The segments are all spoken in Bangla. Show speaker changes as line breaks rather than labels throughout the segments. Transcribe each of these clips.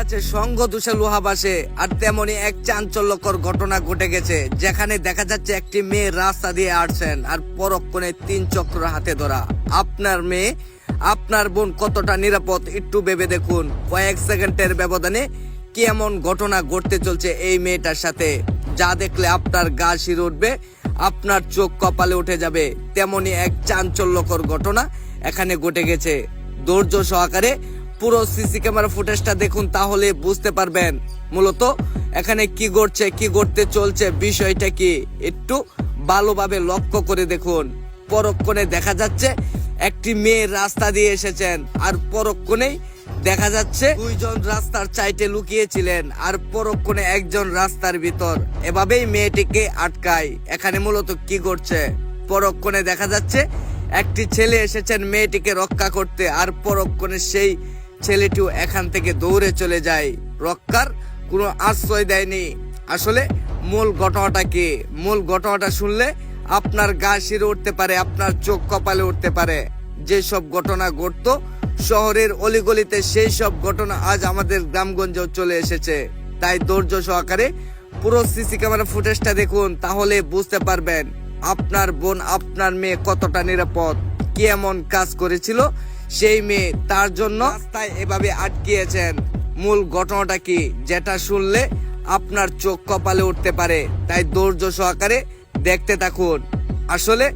আছে সঙ্গ দোষে লোহা বাসে, আর তেমনি এক চাঞ্চল্যকর ঘটনা ঘটে গেছে, যেখানে দেখা যাচ্ছে একটি মেয়ে রাস্তা দিয়ে আসছেন আর পরক্ষণে 3 চক্র হাতে ধরা। আপনার মেয়ে, আপনার বোন কতটা নিরাপদ একটু ভেবে দেখুন। কয়েক সেকেন্ডের ব্যবধানে কি এমন ঘটনা ঘটতে চলছে এই মেয়েটার সাথে, যা দেখলে আপনার গা শিরে উঠবে, আপনার চোখ কপালে উঠে যাবে। তেমনি এক চাঞ্চল্যকর ঘটনা এখানে ঘটে গেছে। ধৈর্য সহকারে পুরো সিসি ক্যামেরা ফুটেজটা দেখুন, তাহলে বুঝতে পারবেন মূলত এখানে কি ঘটছে, কি ঘটতে চলছে, বিষয়টা কি একটু ভালোভাবে লক্ষ্য করে দেখুন। পরক্ষণে দেখা যাচ্ছে একটি মেয়ে রাস্তা দিয়ে এসেছেন, আর পরক্ষণেই দেখা যাচ্ছে 2 জন রাস্তার চাইটে লুকিয়েছিলেন, আর পরক্ষণে একজন রাস্তার ভিতর। এভাবেই মেয়েটিকে আটকায়। এখানে মূলত কি ঘটছে, পরক্ষণে দেখা যাচ্ছে একটি ছেলে এসেছেন মেয়েটিকে রক্ষা করতে, আর পরক্ষণে সেই ছেলেটিও এখান থেকে দৌড়ে চলে যায়। রক্ষার কোনো আশ্রয় দেয়নি। আসলে মূল ঘটনাটা কি, মূল ঘটনাটা শুনলে আপনার গা শিরে উঠতে পারে, আপনার চোখ কপালে উঠতে পারে। যেসব ঘটনা ঘটতো শহরের অলিগলিতে, সেই সব ঘটনা আজ আমাদের গ্রামগঞ্জেও চলে এসেছে। তাই ধৈর্য সহকারে পুরো সিসি ক্যামেরা ফুটেজটা দেখুন, তাহলে বুঝতে পারবেন আপনার বোন, আপনার মেয়ে কতটা নিরাপদ। কি এমন কাজ করেছিল সেই মেয়ে, তার জন্য রাস্তায় এভাবে আটকিয়েছেন। মূল ঘটনাটা কি, যেটা শুনলে আপনার চোখ কপালে উঠতে পারে। তাই ধৈর্য সহকারে দেখতে থাকুন। আসলে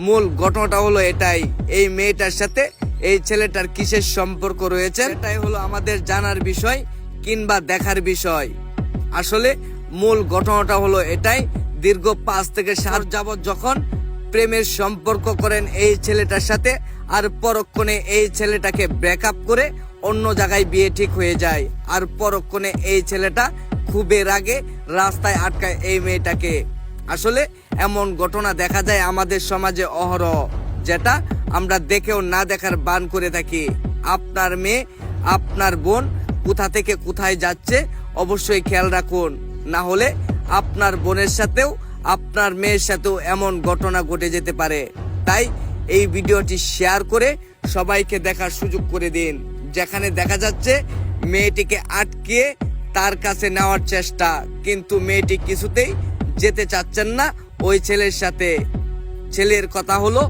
মূল ঘটনাটা হলো এটাই, এই মেয়েটার সাথে এই ছেলেটার কিসের সম্পর্ক রয়েছে, এটাই হলো আমাদের জানার বিষয় কিংবা দেখার বিষয়। আসলে মূল ঘটনাটা হলো এটাই, দীর্ঘ 5 থেকে 7 যাবত যখন প্রেমের সম্পর্ক করেন এই ছেলেটার সাথে, আর পরক্ষণে এই ছেলেটাকে ব্রেকআপ করে অন্য জায়গায় বিয়ে ঠিক হয়ে যায়, আর পরক্ষণে এই ছেলেটা খুবই রাগে রাস্তায় আটকায় এই মেয়েটাকে। আসলে এমন ঘটনা দেখা যায় আমাদের সমাজে অহরহ, যেটা আমরা দেখেও না দেখার বান করে থাকি। আপনার মেয়ে, আপনার বোন কোথা থেকে কোথায় যাচ্ছে অবশ্যই খেয়াল রাখুন, না হলে আপনার বোনের সাথেও আপনার মেয়ের সাথেও এমন ঘটনা ঘটে যেতে পারে। তাই এই ভিডিওটি শেয়ার করে সবাইকে দেখার সুযোগ করে দিন। যেখানে দেখা যাচ্ছে মেয়েটিকে আটকিয়ে তার কাছে নেওয়ার চেষ্টা, কিন্তু মেয়েটি কিছুতেই যেতে চাচ্ছেন না ওই ছেলের সাথে। ছেলের কথা হলো,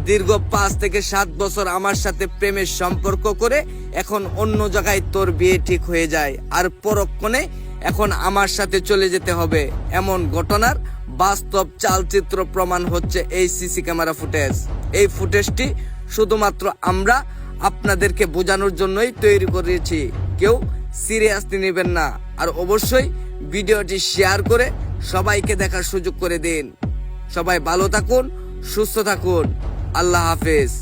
দীর্ঘ 5 থেকে 7 বছর আমার সাথে প্রেমের সম্পর্ক করে এখন অন্য জায়গায় তোর বিয়ে ঠিক হয়ে যায়, আর পরক্ষণে এখন আমার সাথে চলে যেতে হবে। এমন ঘটনার বাস্তব চালচিত্র প্রমাণ হচ্ছে এই সিসি ক্যামেরা ফুটেজ। এই ফুটেজটি শুধুমাত্র আমরা আপনাদেরকে বোঝানোর জন্যই তৈরি করেছি, কেউ সিরিয়াসলি নেবেন না। আর অবশ্যই ভিডিওটি শেয়ার করে সবাইকে দেখার সুযোগ করে দিন। সবাই ভালো থাকুন, সুস্থ থাকুন। আল্লাহ হাফেজ।